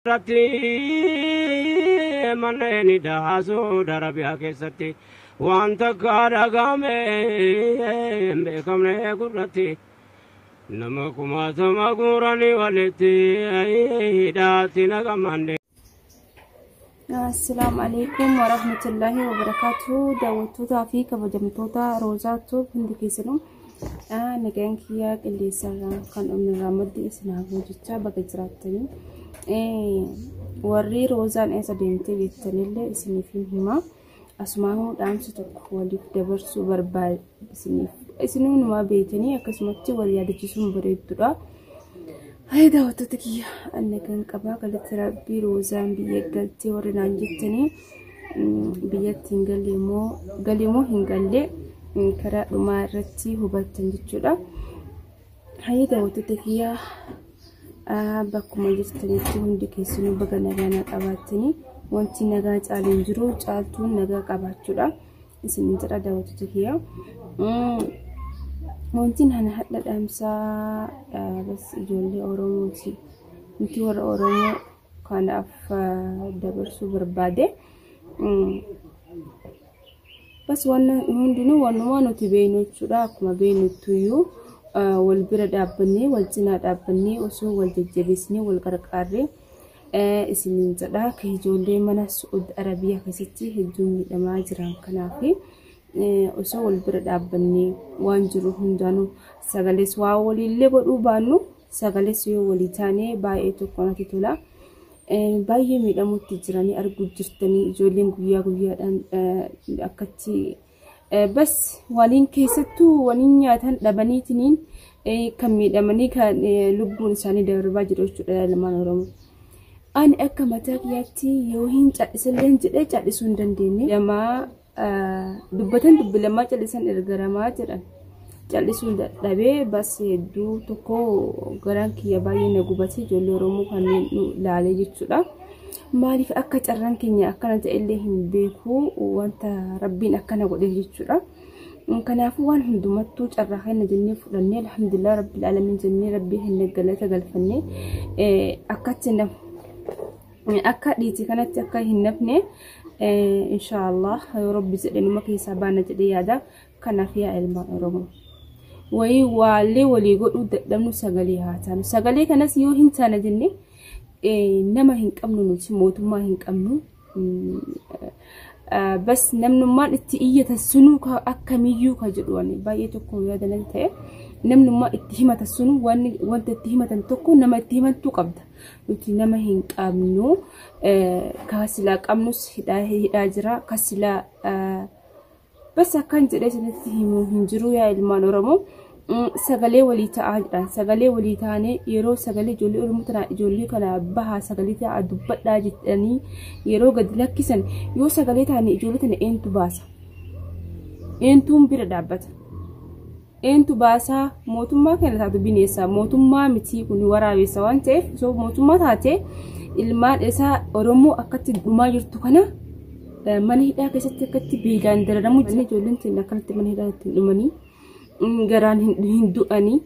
رتي من لين داسو دربيا كيستي وانت كارغامي بكم نغرتي نمكما سمغورني ولتي داتي نغماني. السلام عليكم ورحمة الله وبركاته. دعوتوتا في كبجمتوتا روزاتو بندكيسنو نجان كياك اللي سرّا كان أمن رمضي إسناغو جتّا بقجراتني ورّي روزان إيسا ديمتي بيتنيلي إسني فيهما أسمعه دامسو تقوالي دبرسو بربال إسنو نما بيتني أكسمتي وليادة جسم بريدودا. هاي دعوتوتا كيا أنا كان كبا قلت ربي روزان بيقلتي ورنان جتني بيتين قليمو هنقلي كرا مارتي هبتن جتشودا. هاي دعوتوتا كيا بكم جتني تون دكيسنو بقى نغانا قباتني وانتي نغا جالين جرو جالتون نغا قباتشودا اسنين ترى دعوتوتا كيا ممكن هنا حتى أمسا بس جولي أوروموتي نتي ور أورومو كان أف دبرسو بربادة بس وانا هندونو وانا تبينو تشودا كما بينو تيو والبرد أبني والجناد أبني وسو والججبسني والقرقاري اسمين تدا كي جولي منا سعود عربية كستي هجومي لما جران كنافي osoo wal bira dhaabbanne waan jiru hundaanuu sagalees waa waliillee godhuu baannu sagalees yoo walii taanee baay'ee tokko natti tola. Baay'ee miidhamutti jiranii arguu jirtanii ijoolleen guyyaa guyyaadhaan akkatti bas waliin keessattuu waliin nyaatan dhabaniitiniin kan miidhamanii kan lubbuun isaanii darbaa jiru jechuudha ilmaan Oromoo. Ani akka mataa kiyyaatti yoo hin cadhisallee jedhee cadhisuu hin dandeenye yamaa dubbatan dubbilamaa callisan ergaramaa jedhan callisuu dadhabee bas hedduu tokko garaan kiyya baay'ee na gubatee ijoollee Oromoo kanneen laalee jechuudha. Maaliif akka carraan keenya akkana ta'ellee hin beeku wanta rabbiin akkana godhe jechuudha. Kanaafuu waan hundumattuu carraa kana jennee fudhannee alhamdulillah rabbil alamin jennee rabbii hin galata galfannee akka dhiitii kanatti akka hin nafne إن شاء الله يا رب زدني ما كيس عبانة جديادة كان فيها علم الرمو وي والي ولي يقولوا دمنو سجلي هاتان سجلي كناس يو هنتانا جنّي نما هنك أمنو نتموت ما هنك أمنو بس نمنو ما اتئية السنو كأكميو كجدواني بايتكم يا دنته نمنو ما اتهمة السنو وانت اتهمة تكو نما اتهمة تقبض نتي نما هنك أمنو كاسلا أمنوس هداجرا كاسلا بس كان جلس نتهمو هنجرو يا إلمان رمو سجلي ولي تعال سجلي ولي تاني يرو سجلي جولي أرمتنا جولي كنا بها سجلي تعدبت لاجتني يرو قد لكسن يو سجلي تاني جولي تاني إنتو باسا إنتوم بردابت إنتو باسا موتوم ما كانت هذا بنيسا موتوم ما متي كوني ورا بيسوان تف سو موتوم ما تاتي ilmaan isaa Oromoo akkatti dhumaa jirtu kana mana hidhaa keessatti akkatti beelaan dararamu jine ijoolleen teenya akkanatti mana hidhaa ittiin dhumanii garaan hin du'anii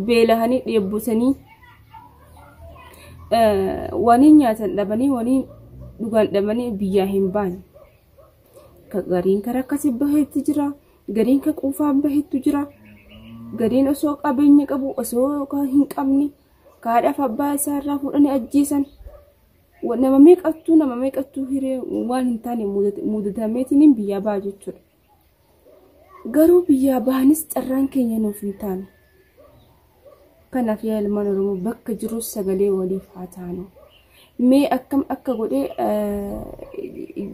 beelahanii dheebbusanii waniin nyaatan dhabanii waniin dhugaan dhabanii biyyaa hin baane gariin karaa akkasii baheetu jira gariin ka quufaa baheetu jira gariin osoo qabeenya qabu osoo hin qabne kaadhaaf abbaa isaarraa fuudhanii ajjeesan nama meeqattuu hiree waan hin taane mudatameetiin biyyaa ba'a jechuudha. Garuu biyyaa bahanis carraan keenya nuuf hin taane. Kanaaf yaa ilmaan Oromoo bakka jiru sagalee waliif haa taanu. Mee akkam akka godhee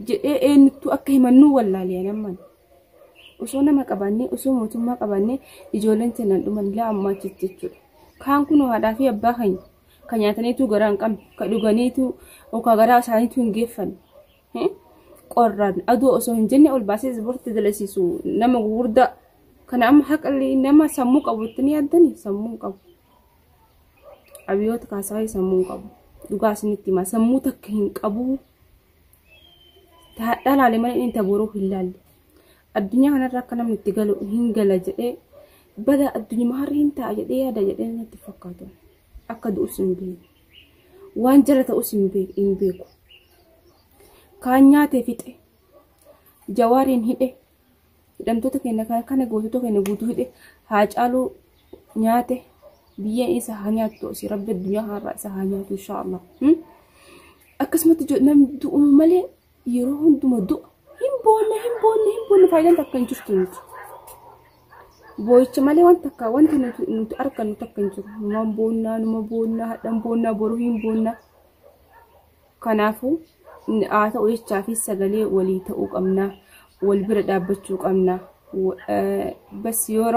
jedhee eenyutu akka himannuu wallaalee namman. Osoo nama qabaannee osoo mootummaa qabaannee ijoolleen teenan dhuman laa ammaa jechuudha. Kaan kun haadhaa fi abbaa kan nyaataniitu garaan qabne kan dhuganiitu yookaan garaa isaaniitu hin geeffanne qorraan aduu osoo hin jenne ol baasee ispoortii dalasiisu nama gurguddaa kana amma haqallee nama sammuu qabutti yaaddanii sammuu qabu abiyyoota kaasaa sammuu qabu dhugaa isinitti himaa sammuu takka hin qabu taadhaa laalee malee inni taboroo hin laalle addunyaa kanarra akka namni itti galu hin gala jedhee bada addunyaa maharri hin ta'a jedhee yaada jedhee natti fakkaatu akka du'us hin beeku waan jala ta'us hin beeku. Kaan nyaatee fixe Jawaariin hidhe hidhamtoota keenya kana gootota keenya guutuu hidhe Haacaaluu nyaate biyya isa haa nyaattu osii rabbi addunyaa har'a isa haa nyaatu inshaallah. Akkasumatti namni du'u malee yeroo hunduma du'a hin boonne faayidaan takka hin jirtu nuti. Boo'icha malee wanti nuti argannu takka hin jiru. Numa boonnaa hadhan boonnaa boruu hin boonnaa. Kanaafuu haa ta'u jechaa fi sagalee walii ta'uu qabnaa. Wal bira dhaabbachuu qabnaa. Bas yoo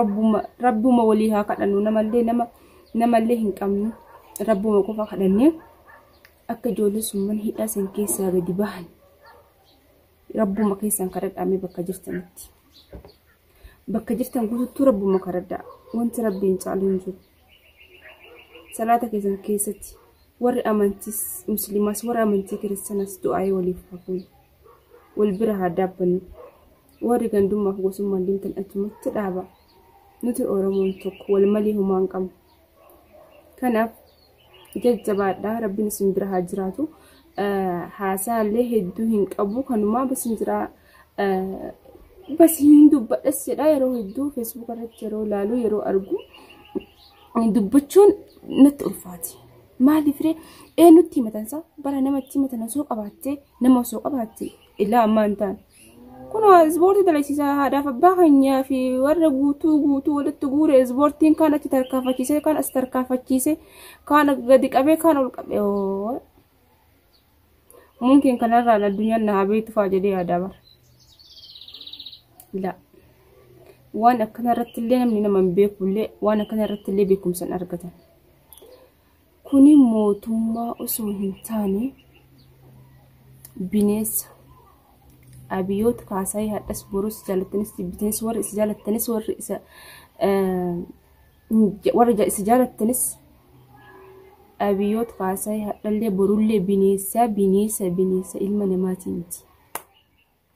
rabbuma walii haa kadhannu namallee hin qabnu rabbuma qofa kadhannee akka ijoollee summan hidhaa san keessaa gadi bahan rabbuma keessan kadhadhaamee bakka jirtanitti. Bakka jirtan guutuu rabbuma kadhadhaa. Wanti rabbiin caalu hin jiru. Salaata keessan keessatti warri amantii musliimaas warri amantii kiristaanas du'aa waliif hafuun wal bira haa dhaabbannu. Warri gandummaaf gosummaan deemtan achumatti dhaaba. Nuti Oromoon tokko wal malee humaa hin qabnu. Kanaaf jajjabaadhaa rabbiin isin bira haa jiraatu. Haasaallee hedduu hin qabu kanumaa basin jiraa bas hin dubbadhas jedha yeroo hedduu Facebook irratti yeroo ilaalu yeroo argu dubbachuun natti ulfaati. Maaliif ree eenyutti himatansa bara namatti himatan osoo qabaattee nama osoo qabaatte ilaa ammaa hin taane. Kun ispoortii dalagsiisaa haadhaaf abbaa keenyaa fi warra guutuu walitti guure ispoortiin kaan achi tarkaanfachiisee kaan as tarkaanfachiisee kaan gadi qabee kaan ol qabee mungkin kanarraa addunyaan na haa beektu fa'aa jedhee yaadaa bara. La waan akkana irratti illee namni nama hin beekullee waan akkana irratti illee beekumsa hin argatan. Kuni mootummaa osoo hin taane bineensa. Abiyyoota kaasee hadhas borus jaalattanis bittanis warri isa jaalattanis warri isa jaalattanis abiyyoota kaasee hadhallee borullee bineensa ilma namaatiin miti.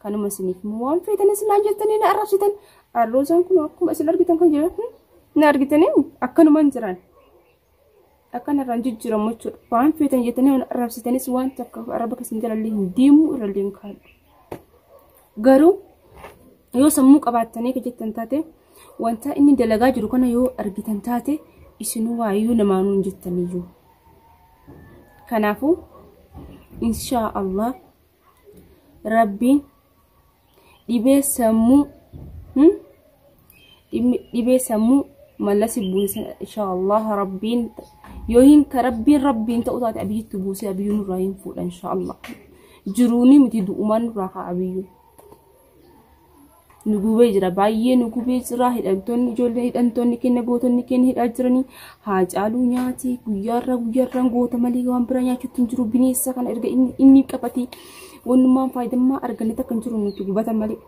Kanuma isiniif waan feetanis naan jettanii na arrabsitan arroosaan kun akkuma isin argitan kan jiran na argitanii akkanuma hin jiran. Akkanarraan jijjiiramu jechuudha. Waan feetan jettanii na arrabsitanis waan takka arraba kasin jalallee hin deemu irrallee hin kaadhu. Garuu yoo sammuu qabaattanii ka jettan taate wanta inni dalagaa jiru kana yoo argitan taate isinuu waayyuu namaanuu hin jettaniyyuu. Kanaafuu inshaallah rabbiin dhibee sammuu malasi buusa inshaallah rabbiin yoo hin ka rabbiin ta'u taate abiyyitti buusee abiyyuun irraa hin fuudha inshaallah. Jiruuni miti du'umaan irraa kaa abiyyuu. Nugubee jira baay'ee nugubee jira hidhamtoonni ijoollee hidhamtoonni keenya gootonni keenya hidhaa jiranii Haacaaluu nyaatee guyyaarraan goota malee waan bira nyaachuutti hin jiru bineensa kana erga inni qabatee wannummaan faayidammaa arganne takka hin jiru nuti gubatan malee.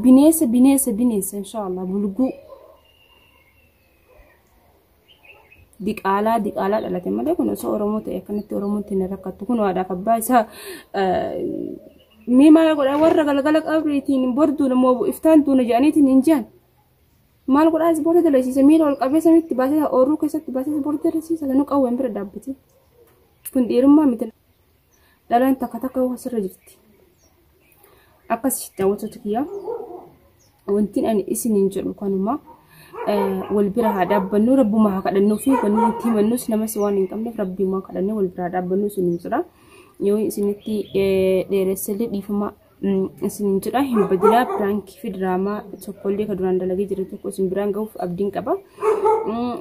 Bineensa inshaallah bulguu diqaalaa dhalate malee kun osoo Oromoo ta'e akkanatti Oromoon ittiin rakkattu kun waadhaaf abbaa isaa Mima godha warra galgala qabriitiin borduu namoo iftaan duuna jedhaniitiin hin jiran. Maal godhaa ispoortii dalagsiisa miila ol qabee samitti baasee oorruu keessatti baasee ispoortii dalagsiisa sanuu qawween bira dhaabbate. Kun dhiirummaa miti. Dhalaan takka asirra jirti. Akkas daawwattoota kiyyaa wantiin ani isiniin jedhu kanuma wal bira haa dhaabbannu rabbuma haa kadhannuu fi wanni nuti himannus namas waan hin qabneef rabbiuma kadhannee wal bira haa dhaabbannu isiniin jedha. Yoo isinitti dheeressallee dhiifama isiniin jedha hin badilaa piraankii fi diraamaa tokkollee ka duraan dalagee jiru tokko isin biraan gahuuf abdiin qaba.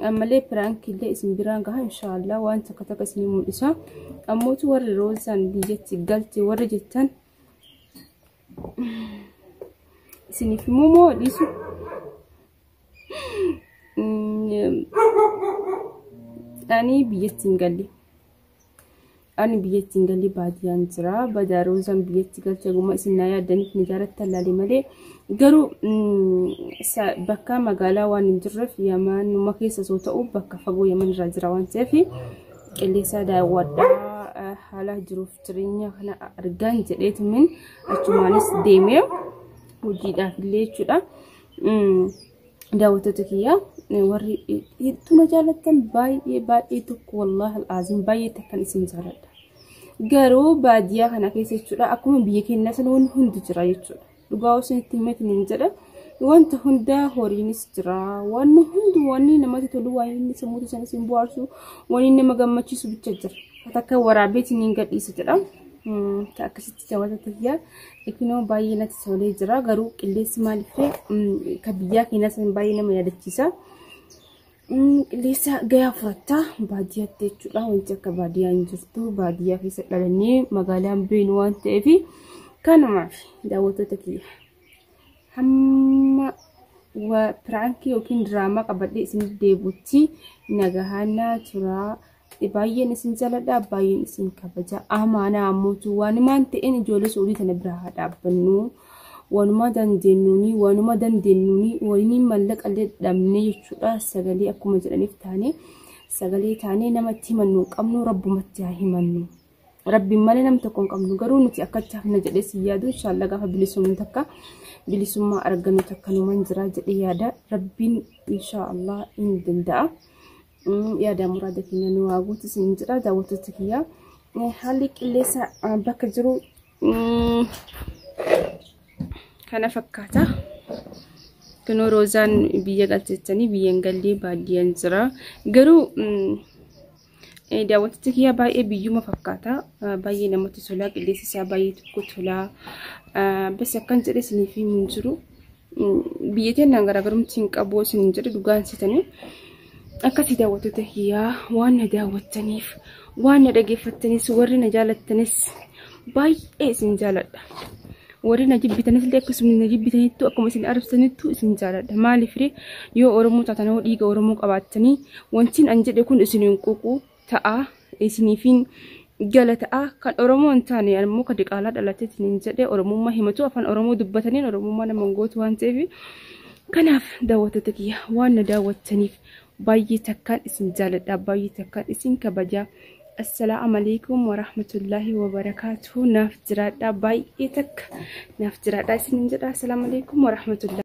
Ammallee piraankiillee isin biraan gaha inshaallah waan takka isinii mul'isa. Ammootu warri roosaan biyyatti galte warri jettan isiniif immoo dhiisu. Ani biyyatti hin galle. Ani biyyatti hin galle baadiyaan jira. Badaaroosaan biyyatti galte guma isin naa yaaddaniif ni jaalatti allaalee malee garuu bakka magaalaa waan hin jirreef Yamanuma keessa soo ta'u bakka fagoo Yaman irraa jira waan ta'eef qilleensa daawwadhaa haala jiruuf jireenya kana argaan jedheetumin achumaanis deemee hojiidhaaf illee jechuudha. Daawwattoota kiyyaa warri hedduu na jaalatan baay'ee tokko wallahi al'aazim baay'ee takkan isin jaaladha. Garuu baadiyyaa kana keessa jechuudha akkuma biyya keenya sana wanti hundi jira jechuudha. Dhugaa osoo itti himatin hin jedha wanta hundaa horiinis jira wanni namatti tolu wanni sammuu sana isin bohaarsu wanni nama gammachiisu bicha jira. Takka waraabeetiin hin gadhiisa jedha. Akkasitti jawwaata tayyaa ekinoo baay'ee natti tolee jira garuu qilleensi maaliifree ka biyyaa keenya sana baay'ee nama yaadachiisa. Qilleensa gayaa fudhataa baadiyyaatti jechuudha wanti akka baadiyyaa hin jirtu baadiyyaa keessa dhalannee magaalaan beenu waan ta'eef kanumaaf daawwattoota kiyya hamma piraankii yookiin diraamaa qabadhee isin deebutti nagahanaa turaa. Baay'een isin jaaladha baay'een isin kabaja amaana ammoo wanumaan ta'een ijoollee Suudii tana biraa dhaabbannu wanuma dandeenyuuni waliin mallaqallee dhabne jechuudha sagalee akkuma jedhaniif taane sagalee taane namatti himannu qabnu rabbumatti haa himannu rabbiin malee nam tokko hin qabnu garuu nuti akkachaa kana jedhee si yaadu inshallah gaafa bilisummaa argannu takka numan jira jedhee yaada rabbiin inshallah hin danda'a. Yaada muraada keenya nu waaguutti isin jira daawwattoota kiyya haalli qilleensa bakka jiru kana fakkaata. Kunoo roozaan biyya galcheessanii biyyeen gallee baadiyyaan jira garuu daawwattoota kiyya baay'ee biyyuma fakkaata baay'ee namatti tola qilleensi isaa baay'ee tokko tola bas akkan jedhe isiniif hin jiru biyya teenyaan garaagarumti hin qabu isin jedhe dhugaan sitanii. Akkasii daawwattoota kiyyaa waan na daawwattaniif waan na dhageeffattanis warri na jaalattanis baay'ee isin jaaladha. Warri na jibbitanis illee akkasuma na jibbitaniittu akkuma isin arabsaniittu isin jaaladha. Maaliif yoo Oromoo taatan yoo dhiiga Oromoo qabaattanii wantiin an jedhe kun isiniin quuquu ta'a isiniifin gala ta'a kan Oromoo hin taane ammoo kan diqaalaa dhalatee isiniin jedhe Oromummaa himatu afaan Oromoo dubbataniin Oromummaa nama gootu waan ta'eef kanaaf daawwattoota kiyyaa waan na daawwattaniif baay'ee takkaan isin jaaladha baay'ee takkaan isin kabaja. Assalaamu alaykum warahmatullahi wabarakatuh. Naaf jiraadha baay'ee takka naaf jiraadha isin jedha. Assalaamu alaykum warahmatullahi